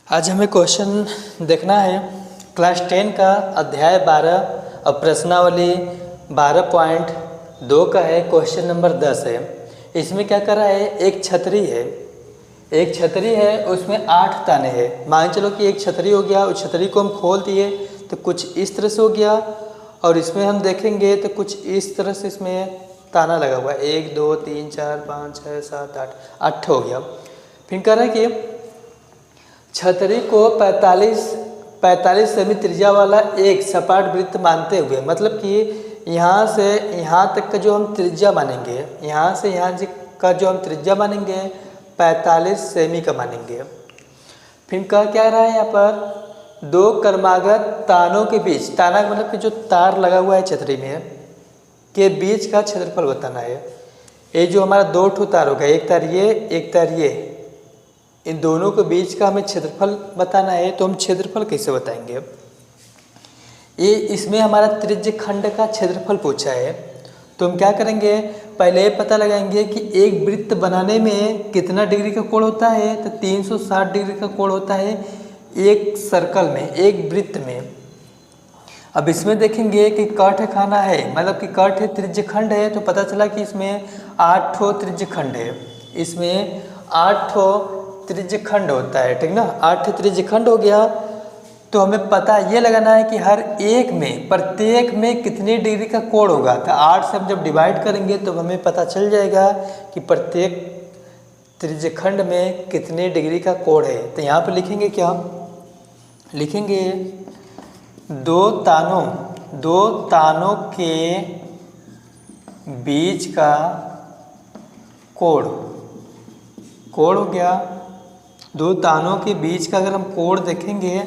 आज हमें क्वेश्चन देखना है क्लास 10 का अध्याय 12 और प्रश्नावली 12.2 का है। क्वेश्चन नंबर 10 है। इसमें क्या कर रहा है, एक छतरी है उसमें 8 ताने हैं। मान चलो कि एक छतरी हो गया, उस छतरी को हम खोल दिए तो कुछ इस तरह से हो गया, और इसमें हम देखेंगे तो कुछ इस तरह से इसमें ताना लगा हुआ है। 1 2 3 4 5 6 7 8 हो गया। फिर कह रहा है कि छतरी को 45 सेमी त्रिज्या वाला एक सपाट वृत्त मानते हुए, मतलब कि यहाँ से यहाँ तक का जो हम त्रिज्या मानेंगे, यहाँ से यहाँ का जो हम त्रिज्या मानेंगे 45 सेमी का मानेंगे। फिर क्या रहा है यहाँ पर, दो क्रमागत तानों के बीच, ताना मतलब कि जो तार लगा हुआ है छतरी में के बीच का क्षेत्रफल बताना है। ये जो हमारा 2 ठो तार होगा, एक तार ये एक तार ये, इन दोनों के बीच का हमें क्षेत्रफल बताना है। तो हम क्षेत्रफल कैसे बताएंगे, ये इसमें हमारा त्रिज्य खंड का क्षेत्रफल पूछा है। तो हम क्या करेंगे, पहले ये पता लगाएंगे कि एक वृत्त बनाने में कितना डिग्री का कोण होता है। तो 360 डिग्री का कोण होता है एक सर्कल में, एक वृत्त में। अब इसमें देखेंगे कि कट खाना है, मतलब कि कट है त्रिज्य खंड है, तो पता चला कि इसमें 8 ठो त्रिज्य खंड है। इसमें 8 ठो त्रिज्य खंड होता है, ठीक ना। 8 त्रिज्य खंड हो गया। तो हमें पता ये लगाना है कि हर एक में, प्रत्येक में कितनी डिग्री का कोण होगा। तो 8 से हम जब डिवाइड करेंगे तो हमें पता चल जाएगा कि प्रत्येक त्रिज्य खंड में कितने डिग्री का कोण है। तो यहाँ पर लिखेंगे क्या, लिखेंगे दो तानों के बीच का कोण हो गया। 2 तानों के बीच का अगर हम कोण देखेंगे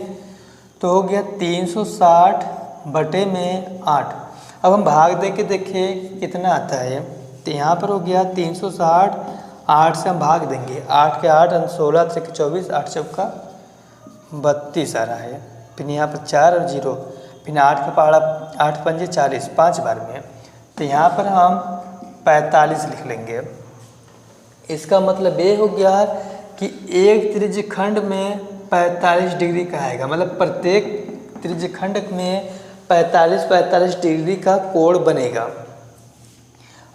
तो हो गया 360 बटे में 8। अब हम भाग दे के देखें कितना आता है। तो यहाँ पर हो गया 360, 8 से हम भाग देंगे, 8 के 8 16 3 24, 8 चौका 32 आ रहा है। फिर यहाँ पर 4 और 0, फिर 8 का पहाड़ा 8 पंजे 40, 5 बार में। तो यहाँ पर हम 45 लिख लेंगे। इसका मतलब ये हो गया कि एक त्रिज्य खंड में 45 डिग्री का आएगा, मतलब प्रत्येक त्रिज्य खंड में 45 डिग्री का कोण बनेगा।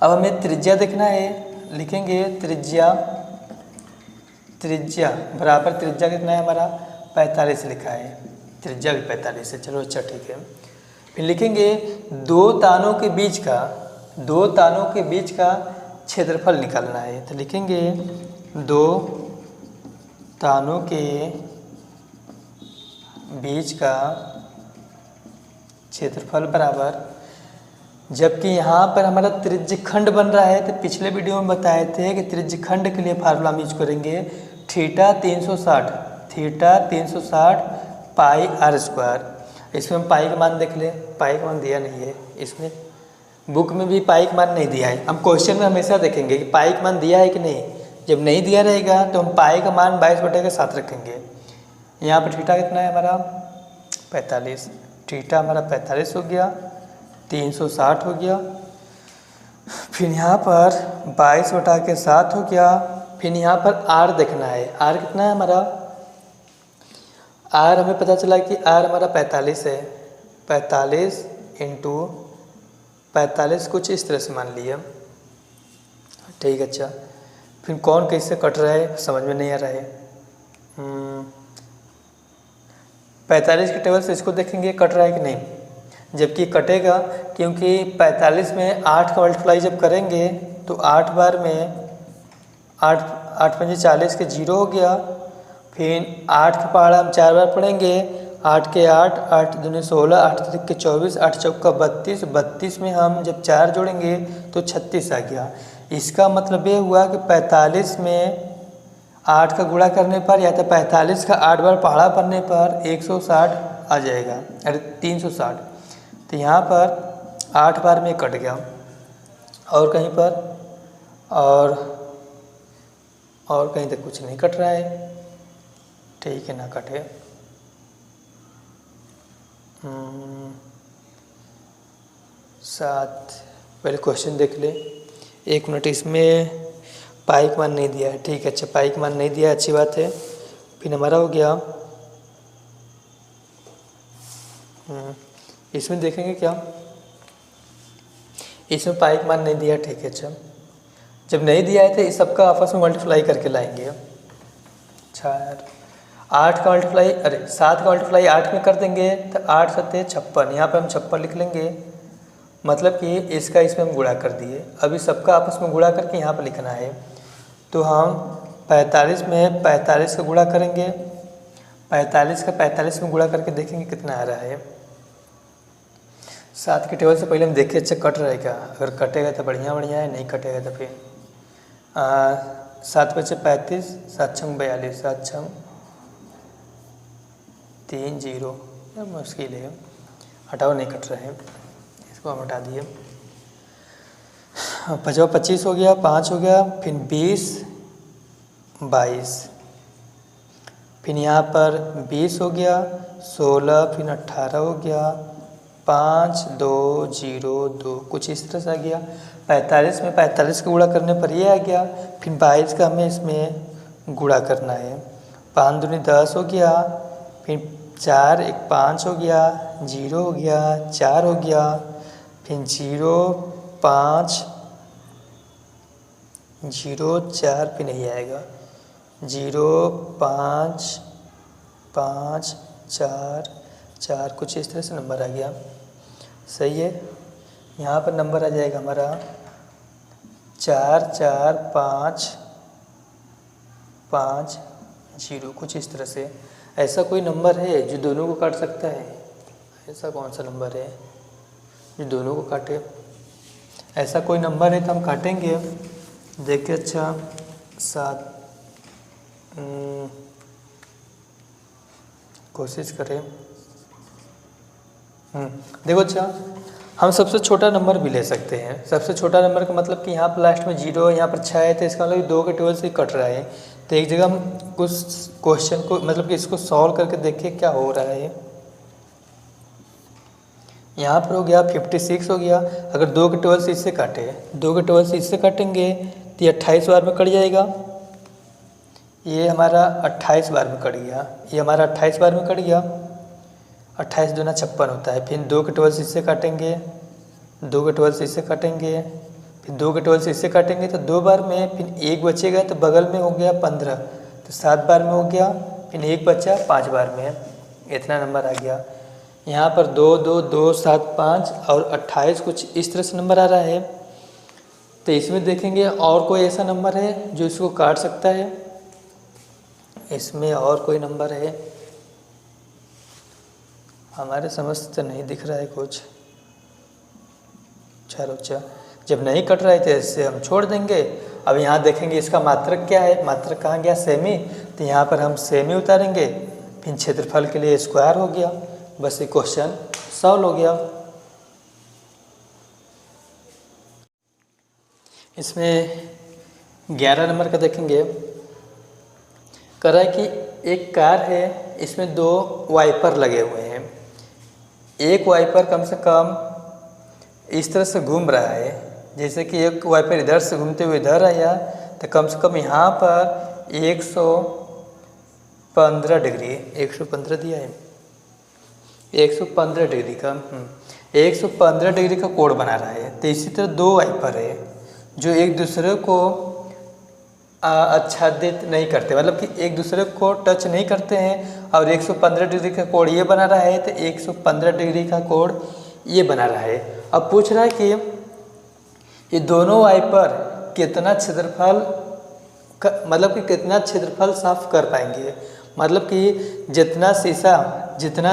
अब हमें त्रिज्या देखना है, लिखेंगे त्रिज्या बराबर त्रिज्या कितना है हमारा 45 लिखा है, त्रिज्या भी 45 है। चलो अच्छा ठीक है। फिर लिखेंगे दो तानों के बीच का क्षेत्रफल निकालना है। तो लिखेंगे 2 तानों के बीच का क्षेत्रफल बराबर, जबकि यहाँ पर हमारा त्रिज्य खंड बन रहा है। तो पिछले वीडियो में बताए थे कि त्रिज्य खंड के लिए फार्मूला हम यूज करेंगे थीटा 360 पाई r स्क्वायर। इसमें हम पाई का मान देख ले, पाई का मान दिया नहीं है, इसमें बुक में भी पाई का मान नहीं दिया है। हम क्वेश्चन में हमेशा देखेंगे कि पाई का मान दिया है कि नहीं। जब नहीं दिया रहेगा तो हम पाई का मान 22/7 रखेंगे। यहाँ पर थीटा कितना है हमारा 45, थीटा हमारा 45 हो गया, 360 हो गया। फिर यहाँ पर 22/7 हो गया। फिर यहाँ पर r देखना है, r कितना है हमारा, r हमें पता चला कि r हमारा 45 है। 45 इंटू 45 कुछ इस तरह से मान लिया, ठीक। अच्छा, फिर कौन कैसे कट रहा है समझ में नहीं आ रहा है। 45 के टेबल से इसको देखेंगे कट रहा है कि नहीं, जबकि कटेगा, क्योंकि 45 में 8 का मल्टीप्लाई जब करेंगे तो 8 बार में 8 पंजे 40 के 0 हो गया। फिर 8 का पहाड़ा हम 4 बार पढ़ेंगे, 8 के 8, 8 दूनी 16, 8 3 के 24, 8 चौका 32, 32 में हम जब 4 जोड़ेंगे तो 36 आ गया। इसका मतलब ये हुआ कि 45 में 8 का गुणा करने पर, या तो 45 का 8 बार पहाड़ा पढ़ने पर 160 आ जाएगा, अरे 360। तो यहाँ पर 8 बार में कट गया, और कहीं पर और कहीं तक कुछ नहीं कट रहा है, ठीक है ना कटे। 7 पहले क्वेश्चन देख ले, 1 मिनट। इसमें पाई का मान नहीं दिया है, ठीक है। अच्छा, पाई का मान नहीं दिया, अच्छी बात है। फिर हमारा हो गया इसमें देखेंगे क्या, इसमें पाई का मान नहीं दिया, ठीक है। अच्छा, जब नहीं दिया है तो इस सबका आपस में मल्टीप्लाई करके लाएंगे। 4 8 का मल्टीप्लाई, अरे 7 का मल्टीप्लाई 8 में कर देंगे तो 8 सत्ते 56, यहाँ पर हम 56 लिख लेंगे, मतलब कि इसका इसमें हम गुणा कर दिए। अभी सबका आपस में गुणा करके यहाँ पर लिखना है, तो हम 45 में 45 का गुणा करेंगे, 45 का 45 में गुणा करके देखेंगे कितना आ रहा है। 7 के टेबल से पहले हम देखें अच्छा कट रहेगा, अगर कटेगा तो बढ़िया बढ़िया है, नहीं कटेगा तो फिर 7 बचे 35, 7 छंग 42, 7 छंग 3 0, मुश्किल है, हटाओ नहीं कट रहे हैं, इसको हम हटा दिए। 5 25 हो गया, 5 हो गया, फिर 20 22, फिर यहाँ पर 20 हो गया, 16, फिर 18 हो गया, 5 2 0 2, कुछ इस तरह से आ गया। 45 में 45 का गुणा करने पर ये आ गया, फिर 22 का हमें इसमें गुणा करना है। 5 दूनी 10 हो गया, फिर 4 1 5 हो गया, 0 हो गया, 4 हो गया, फिर 0 5 0 4 पे नहीं आएगा, 0 5 5 4 4, कुछ इस तरह से नंबर आ गया। सही है, यहाँ पर नंबर आ जाएगा हमारा 4 4 5 5 0, कुछ इस तरह से। ऐसा कोई नंबर है जो दोनों को काट सकता है? ऐसा कौन सा नंबर है जो दोनों को काटे? ऐसा कोई नंबर है तो हम काटेंगे। देखिए, अच्छा 7, कोशिश करें। देखो, अच्छा हम सबसे छोटा नंबर भी ले सकते हैं। सबसे छोटा नंबर का मतलब कि यहाँ पर लास्ट में 0, यहाँ पर 6 है, तो इसका मतलब 2 के टेबल से कट रहा है। तो एक जगह हम कुछ क्वेश्चन को मतलब कि इसको सॉल्व करके देखिए क्या हो रहा है। यहाँ पर हो गया 56 हो गया, अगर 2 के टेबल से इससे काटे, 2 के टेबल से इससे काटेंगे तो ये 28 बार में कट जाएगा। ये हमारा 28 बार में कट गया, ये हमारा 28 बार में कट गया। 28 दूना 56 होता है। फिर 2 के टेबल से इससे काटेंगे, 2 के टेबल से इससे काटेंगे, फिर 2 के टेबल से इससे काटेंगे तो 2 बार में, फिर 1 बचेगा तो बगल में हो गया 15, तो 7 बार में हो गया, फिर 1 बचा 5 बार में, इतना नंबर आ गया। यहाँ पर 2 2 2 7 5 और 28, कुछ इस तरह से नंबर आ रहा है। तो इसमें देखेंगे और कोई ऐसा नंबर है जो इसको काट सकता है? इसमें और कोई नंबर है? हमारे समझ तो नहीं दिख रहा है कुछ। चलो अच्छा, जब नहीं कट रहा है तो इससे हम छोड़ देंगे। अब यहाँ देखेंगे इसका मात्रक क्या है, मात्रक कहाँ गया? सेमी, तो यहाँ पर हम सेमी उतारेंगे, फिर क्षेत्रफल के लिए स्क्वायर हो गया, बस ये क्वेश्चन सॉल्व हो गया। इसमें 11 नंबर का देखेंगे, कह रहा है कि एक कार है, इसमें 2 वाइपर लगे हुए हैं। एक वाइपर कम से कम इस तरह से घूम रहा है, जैसे कि एक वाइपर इधर से घूमते हुए इधर आया, तो कम से कम यहाँ पर 115 डिग्री, 115 दिया है, 115 डिग्री का 115 डिग्री का कोण बना रहा है। तो इसी तरह 2 वाइपर है जो एक दूसरे को आच्छादित नहीं करते, मतलब कि एक दूसरे को टच नहीं करते हैं, और 115 डिग्री का कोण ये बना रहा है, तो 115 डिग्री का कोण ये बना रहा है। अब पूछ रहा है कि ये दोनों वाइपर कितना क्षेत्रफल मतलब कि कितना क्षेत्रफल साफ कर पाएंगे, मतलब कि जितना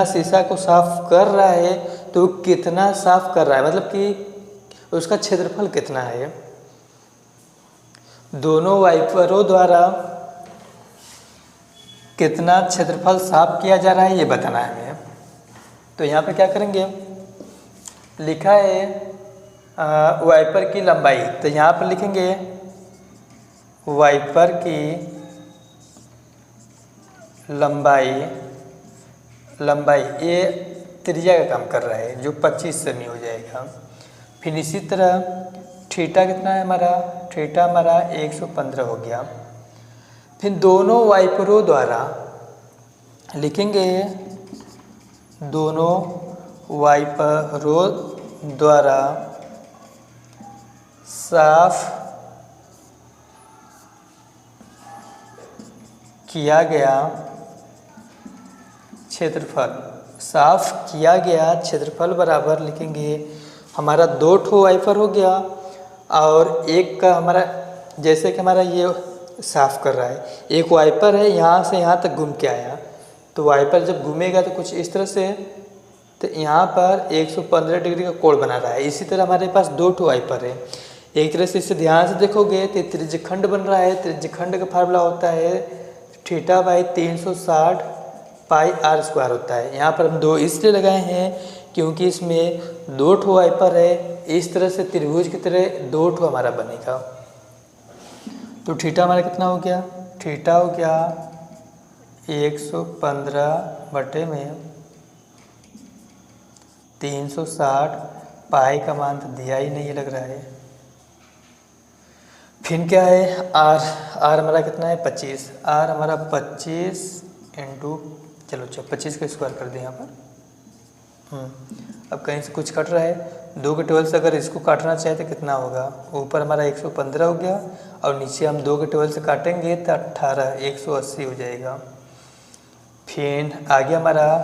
शीशा को साफ कर रहा है तो कितना साफ कर रहा है, मतलब कि उसका क्षेत्रफल कितना है। दोनों वाइपरों द्वारा कितना क्षेत्रफल साफ किया जा रहा है ये बताना है हमें। तो यहाँ पे क्या करेंगे, लिखा है वाइपर की लंबाई, तो यहाँ पर लिखेंगे वाइपर की लंबाई ये त्रिज्या का काम कर रहा है जो 25 सेमी हो जाएगा। फिर इसी तरह थीटा कितना है हमारा, थीटा हमारा 115 हो गया। फिर दोनों वाइपरों द्वारा लिखेंगे, दोनों वाइपरों द्वारा साफ किया गया क्षेत्रफल, साफ किया गया क्षेत्रफल बराबर लिखेंगे हमारा 2 ठो वाइपर हो गया और एक का हमारा, जैसे कि हमारा ये साफ कर रहा है, एक वाइपर है यहाँ से यहाँ तक घूम के आया, तो वाइपर जब घूमेगा तो कुछ इस तरह से, तो यहाँ पर 115 डिग्री का कोण बना रहा है। इसी तरह हमारे पास 2 ठो वाइपर है, एक तरह से इसे ध्यान से देखोगे तो त्रिज्यखंड बन रहा है। त्रिज्यखंड का फार्मूला होता है θ/360 πr² होता है। यहाँ पर हम 2 इसलिए लगाए हैं क्योंकि इसमें 2 ठो वाइपर है, इस तरह से त्रिभुज की तरह 2 ठो हमारा बनेगा। तो थीटा हमारा कितना हो गया, थीटा हो गया 115/360, पाई का मान तो दिया ही नहीं लग रहा है। फिर क्या है आर, आर हमारा कितना है 25, आर हमारा 25 इंटू, चलो 25 का स्क्वायर कर दें यहाँ पर। अब कहीं से कुछ कट रहा है, 2 के टेबल से अगर इसको काटना चाहे तो कितना होगा, ऊपर हमारा 115 हो गया और नीचे हम 2 के टेबल से काटेंगे तो 18, 180 हो जाएगा। फिर आगे हमारा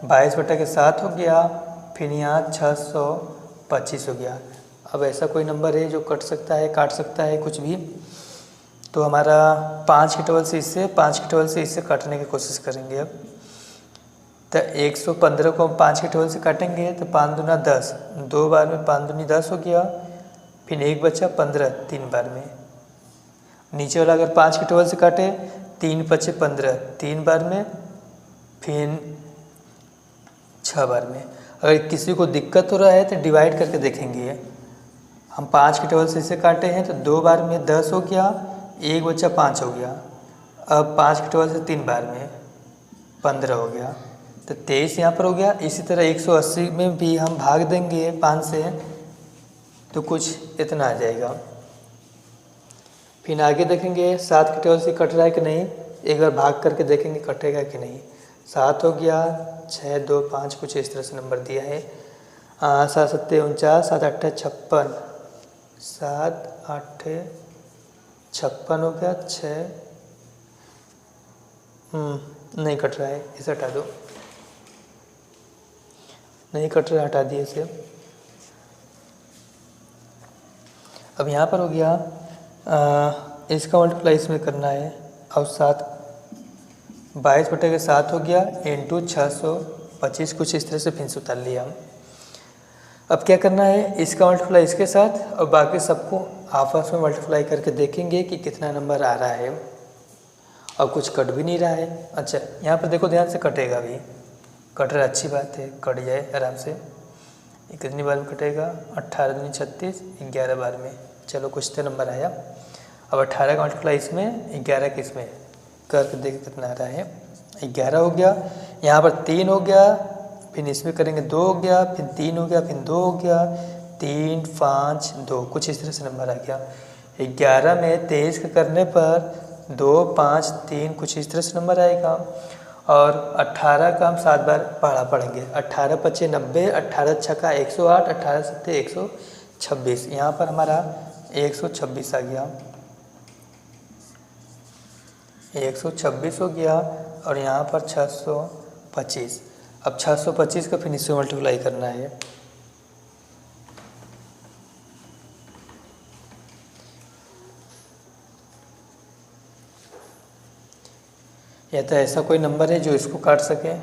22/7 हो गया, फिर यहाँ 625 हो गया। अब ऐसा कोई नंबर है जो कट सकता है, काट सकता है कुछ भी, तो हमारा 5 के टेबल से इससे, 5 के टेबल से इससे काटने की कोशिश करेंगे। अब तो 115 को हम 5 के टेबल से काटेंगे तो 5 दूना 10, 2 बार में 5 दूनी 10 हो गया, फिर 1 बचा 15, 3 बार में। नीचे वाला अगर 5 के टेबल से काटे 3 बचे 15, 3 बार में, फिर 6 बार में। अगर किसी को दिक्कत हो रहा है तो डिवाइड करके देखेंगे। हम 5 के टेबल से इसे काटे हैं तो 2 बार में 10 हो गया, 1 बचा 5 हो गया। अब 5 के टेबल से 3 बार में 15 हो गया, तो 23 यहाँ पर हो गया। इसी तरह 180 में भी हम भाग देंगे 5 से तो कुछ इतना आ जाएगा। फिर आगे देखेंगे 7 के टेबल से कट रहा है कि नहीं, एक बार भाग करके देखेंगे कटेगा कि नहीं। 7 हो गया, 6, 2, 5 कुछ इस तरह से नंबर दिया है। 7 7 49, 7 8 56, 7 8 56 हो गया, 6 नहीं कट रहा है, इसे हटा दो, नहीं कट रहा, हटा दिए इसे। अब यहाँ पर हो गया इसका मल्टीप्लाई इसमें करना है, और 7 22/7 हो गया इंटू 625 कुछ इस तरह से फिर से उतार लिया। अब क्या करना है, इसका मल्टीप्लाई इसके साथ और बाकी सबको आपस में मल्टीप्लाई करके देखेंगे कि कितना नंबर आ रहा है, और कुछ कट भी नहीं रहा है। अच्छा यहाँ पर देखो ध्यान से, कटेगा भी, कट रहा, अच्छी बात है, कट जाए आराम से। ये कितनी बार में कटेगा, 18 दूनी 36, 11 बार में। चलो कुछ तो नंबर आया। अब 18 का मल्टीप्लाई इसमें, 11 के इसमें करके देखें कितना आ रहा है। 11 हो गया, यहाँ पर 3 हो गया, फिर इसमें करेंगे 2 हो गया, फिर 3 हो गया, फिर 2 हो गया, 3 5 2 कुछ इस तरह से नंबर आ गया। 11 में 23 के करने पर 2 5 3 कुछ इस तरह से नंबर आएगा। और 18 का हम 7 बार पढ़ेंगे। 18 5 90, 18 छक्का 108, 18 7 126। यहाँ पर हमारा 126 आ गया, 126 हो गया, और यहाँ पर 625। अब 625 का फिर इससे मल्टीप्लाई करना है। या तो ऐसा कोई नंबर है जो इसको काट सके,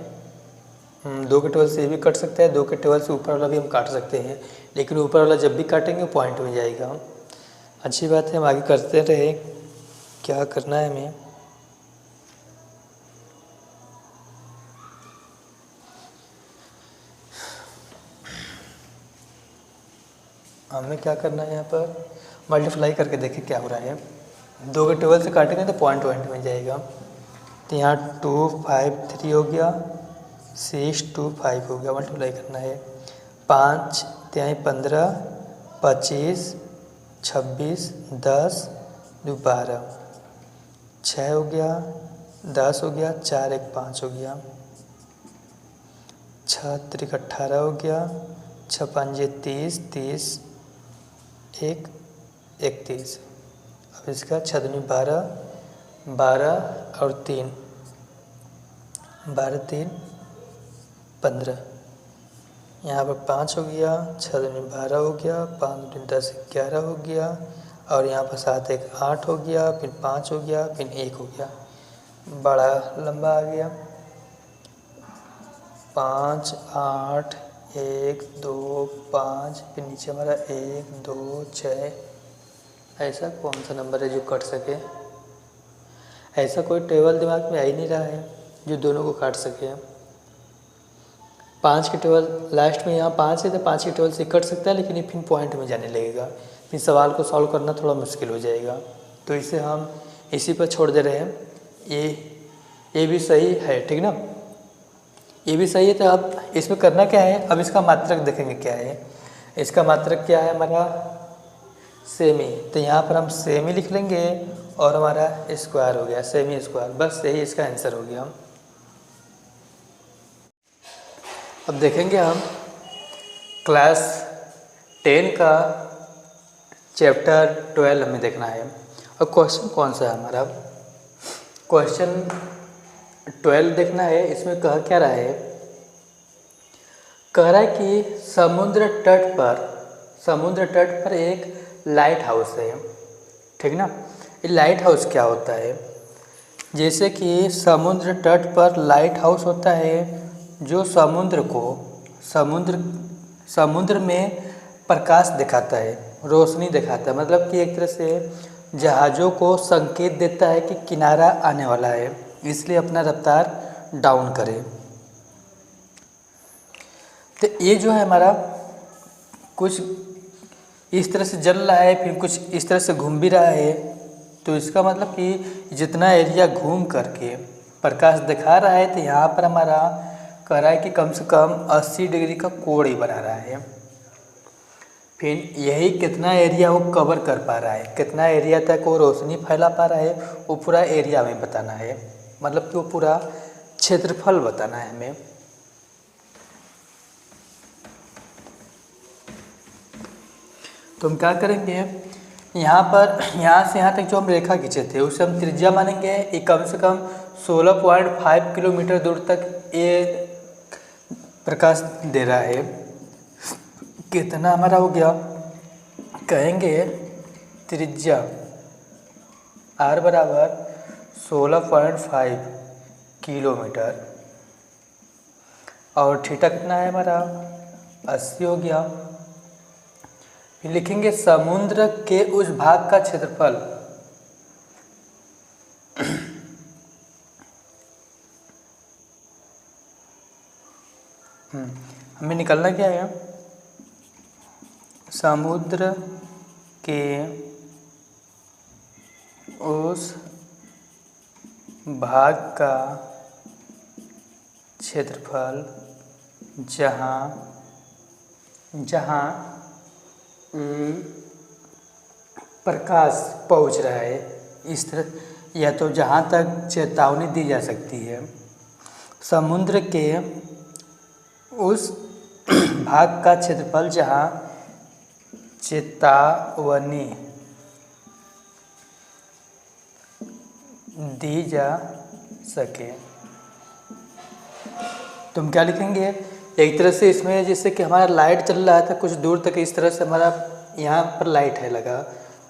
2 के टेबल से ये भी कट सकता है, 2 के टेबल से ऊपर वाला भी हम काट सकते हैं, लेकिन ऊपर वाला जब भी काटेंगे पॉइंट में जाएगा। अच्छी बात है, हम आगे करते रहे। क्या करना है हमें क्या करना है, यहाँ पर मल्टीप्लाई करके देखें क्या हो रहा है। 2 के टेबल से काटेंगे तो पॉइंट में जाएगा। तो यहाँ 2 5 3 हो गया, 6 2 5 हो गया, मल्टीप्लाई करना है। 5 3 15, 25 26 10 2 12, 6 हो गया, 10 हो गया, 4 1 5 हो गया। छः त्रिक 18 हो गया, 6 पंजे 30, 30 1 31। अब इसका 6 दूनी 12, 12 और 3 12 3 15। यहाँ पर 5 हो गया, 6 दूनी 12 हो गया, 5 दूनी 10 11 हो गया, और यहाँ पर 7 1 8 हो गया, फिर 5 हो गया, फिर 1 हो गया। बड़ा लंबा आ गया। 5 8 1 2 5, फिर नीचे हमारा 1 2 6। ऐसा कौन सा नंबर है जो कट सके? ऐसा कोई टेबल दिमाग में आ ही नहीं रहा है जो दोनों को काट सके। 5 के टेबल लास्ट में यहाँ 5 है तो 5 के टेबल से कट सकता है, लेकिन ये फिर पॉइंट में जाने लगेगा, फिर सवाल को सॉल्व करना थोड़ा मुश्किल हो जाएगा। तो इसे हम इसी पर छोड़ दे रहे हैं। ये भी सही है, ठीक ना, ये भी सही है। तो अब इसमें करना क्या है, अब इसका मात्रक देखेंगे क्या है। इसका मात्रक क्या है हमारा? सेमी। तो यहाँ पर हम सेमी लिख लेंगे और हमारा स्क्वायर हो गया, सेमी स्क्वायर। बस यही इसका आंसर हो गया। अब देखेंगे हम क्लास 10 का चैप्टर 12 हमें देखना है। और क्वेश्चन कौन सा है हमारा? क्वेश्चन 12 देखना है। इसमें कह क्या रहा है? कह रहा है कि समुद्र तट पर एक लाइट हाउस है, ठीक ना। ये लाइट हाउस क्या होता है? जैसे कि समुद्र तट पर लाइट हाउस होता है जो समुद्र में प्रकाश दिखाता है, रोशनी दिखाता है। मतलब कि एक तरह से जहाज़ों को संकेत देता है कि किनारा आने वाला है, इसलिए अपना रफ्तार डाउन करें। तो ये जो है हमारा कुछ इस तरह से जल रहा है, फिर कुछ इस तरह से घूम भी रहा है। तो इसका मतलब कि जितना एरिया घूम करके प्रकाश दिखा रहा है, तो यहाँ पर हमारा कह रहा है कि कम से कम 80 डिग्री का कोण ही बना रहा है। फिर यही कितना एरिया वो कवर कर पा रहा है, कितना एरिया तक वो रोशनी फैला पा रहा है, वो पूरा एरिया हमें बताना है। मतलब कि वो पूरा क्षेत्रफल बताना है हमें। तो हम क्या करेंगे, यहाँ से यहाँ तक जो हम रेखा खींचे थे उसे हम त्रिज्या मानेंगे। ये कम से कम 16.5 किलोमीटर दूर तक ये प्रकाश दे रहा है। कितना हमारा हो गया? कहेंगे त्रिज्या r बराबर 16.5 किलोमीटर, और थीटा कितना है हमारा? 80 हो गया। फिर लिखेंगे समुद्र के उस भाग का क्षेत्रफल। हमें निकालना क्या है? समुद्र के उस भाग का क्षेत्रफल जहाँ प्रकाश पहुँच रहा है, इस तरह, या तो जहाँ तक चेतावनी दी जा सकती है। समुद्र के उस भाग का क्षेत्रफल जहाँ चेतावनी दी जा सके। तो हम क्या लिखेंगे? एक तरह से इसमें जैसे कि हमारा लाइट चल रहा था कुछ दूर तक, इस तरह से हमारा यहाँ पर लाइट है लगा,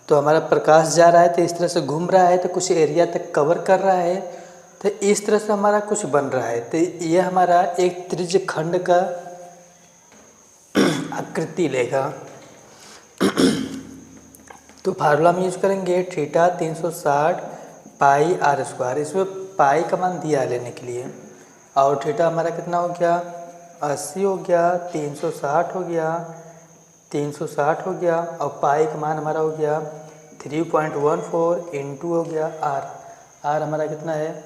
तो हमारा प्रकाश जा रहा है तो इस तरह से घूम रहा है, तो कुछ एरिया तक कवर कर रहा है, तो इस तरह से हमारा कुछ बन रहा है। तो ये हमारा एक त्रिज्य खंड का आकृति लेगा। तो फार्मूला में यूज करेंगे थीटा 360 पाई r स्क्वायर। इसमें पाई का मान दिया लेने के लिए, और थीटा हमारा कितना हो गया? 80 हो गया, 360 हो गया, 360 हो गया, और पाई का मान हमारा हो गया 3.14 इंटू हो गया r हमारा कितना है?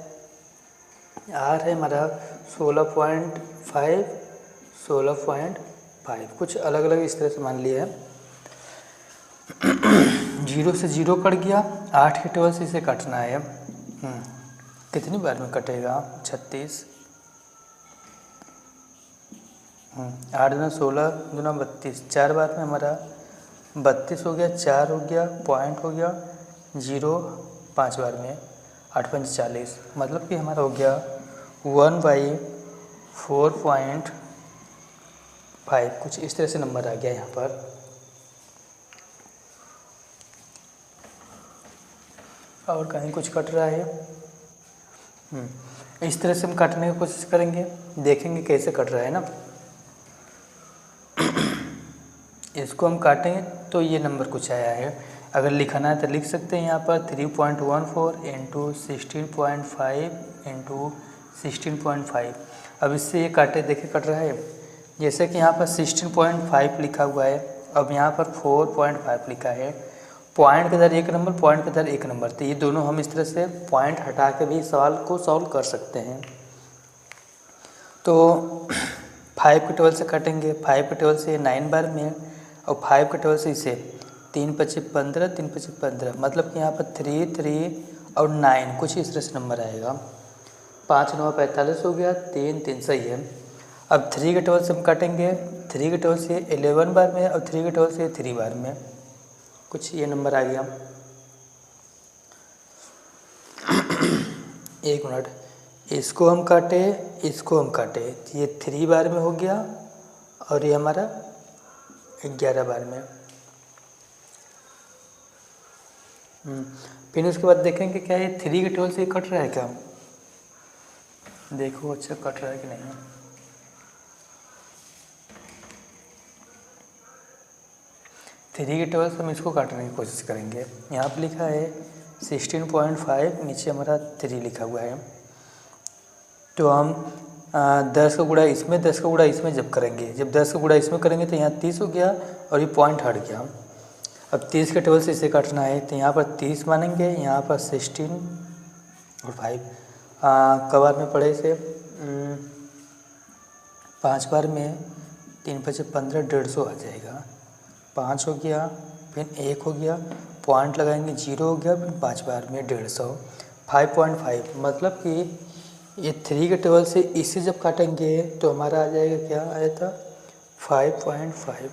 r है हमारा 16.5 कुछ अलग अलग इस तरह से मान लिया है। 0 से 0 कट गया, 8 के टेबल से इसे काटना है। कितनी बार में कटेगा? 36। 8 दूना 16 दूना 32, 4 बार में हमारा 32 हो गया, 4 हो गया, पॉइंट हो गया 0, 5 बार में 8 पंच 40, मतलब कि हमारा हो गया 1/4.5। कुछ इस तरह से नंबर आ गया यहाँ पर। और कहीं कुछ कट रहा है, इस तरह से हम काटने की कोशिश करेंगे, देखेंगे कैसे कट रहा है ना। इसको हम काटेंगे तो ये नंबर कुछ आया है। अगर लिखना है तो लिख सकते हैं यहाँ पर 3.14 इंटू 16.5 इंटू 16.5। अब इससे ये काटे, देखे कट रहा है। जैसे कि यहाँ पर 16.5 लिखा हुआ है, अब यहाँ पर 4.5 लिखा है। पॉइंट के इधर एक नंबर, पॉइंट के इधर एक नंबर, तो ये दोनों हम इस तरह से पॉइंट हटा के भी सवाल को सॉल्व कर सकते हैं। तो 5 के टेबल से काटेंगे, 5 के टेबल से 9 बार में, और 5 के टेबल से इसे 3 पच्चीस 15, 3 पच्चीस 15, मतलब कि यहाँ पर 3, 3 और 9 कुछ इस तरह से नंबर आएगा। 5 9 45 हो गया, 3 3 सही है। अब 3 के टेबल से हम काटेंगे, 3 के टेबल से 11 बार में और 3 के टेबल से 3 बार में, कुछ ये नंबर आ गया। 1 मिनट, इसको हम काटे, इसको हम काटे, ये 3 बार में हो गया और ये हमारा 11 बार में। फिर उसके बाद देखेंगे क्या ये 3 के टेबल से कट रहा है क्या, देखो अच्छा कट रहा है कि नहीं। थ्री के टेबल से हम इसको काटने की कोशिश करेंगे। यहाँ पर लिखा है 16.5, नीचे हमारा 3 लिखा हुआ है। तो हम 10 का गुणा इसमें, 10 का गुणा इसमें जब करेंगे, जब 10 का गुणा इसमें करेंगे तो यहाँ 30 हो गया और ये पॉइंट हट गया। अब 30 के टेबल से इसे काटना है, तो यहाँ पर 30 मानेंगे, यहाँ पर 16 और 5 कबार में पड़े से 5 बार में 3 5 15, 150 आ जाएगा। 5 हो गया, फिर 1 हो गया, पॉइंट लगाएंगे 0 हो गया, फिर 5 बार में 150, 5.5, मतलब कि ये 3 के टेबल से इसे जब काटेंगे तो हमारा आ जाएगा, क्या आया था 5.5।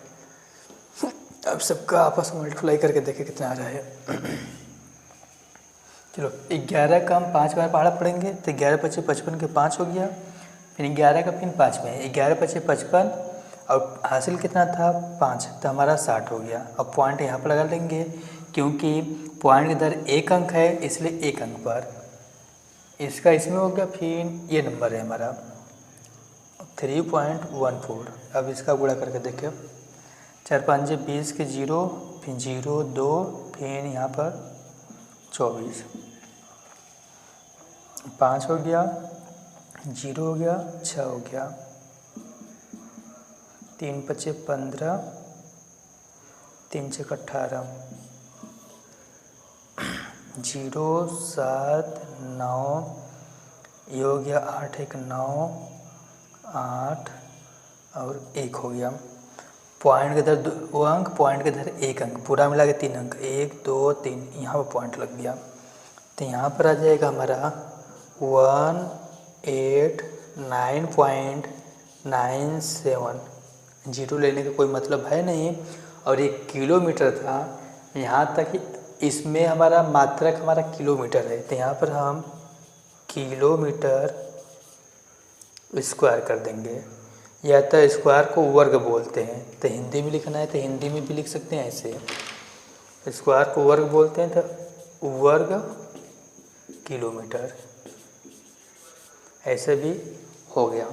अब सबका आपस में मल्टीप्लाई करके देखें कितना आ रहा है। चलो 11 का हम 5 बार पहाड़ा पढ़ेंगे, तो 11 पच्चीस 55 के 5 हो गया, फिर 11 का फिर 5 में 11 पच्चीस 55 और हासिल कितना था 5, तो हमारा 60 हो गया। अब पॉइंट यहाँ पर लगा लेंगे, क्योंकि पॉइंट इधर एक अंक है इसलिए एक अंक पर, इसका इसमें हो गया, फिर ये नंबर है हमारा 3.14। अब इसका गुणा करके देखें, 4 5 20 के 0, फिर 0 2, फिर यहाँ पर 24, 5 हो गया, 0 हो गया, 6 हो गया, 3 पच्चीस 15, 3 6 18, 0 7 9, ये हो गया 8 1 9, 8 और 1 हो गया। पॉइंट के इधर 2 अंक, पॉइंट के इधर 1 अंक, पूरा मिला के 3 अंक, 1 2 3, यहाँ पर पॉइंट लग गया। तो यहाँ पर आ जाएगा हमारा 189.97। जीरो लेने का कोई मतलब है नहीं, और ये किलोमीटर था, यहाँ तक ही इसमें हमारा मात्रक हमारा किलोमीटर है, तो यहाँ पर हम किलोमीटर स्क्वायर कर देंगे, या तो स्क्वायर को वर्ग बोलते हैं, तो हिंदी में लिखना है तो हिंदी में भी लिख सकते हैं ऐसे, स्क्वायर को वर्ग बोलते हैं तो वर्ग किलोमीटर, ऐसे भी हो गया।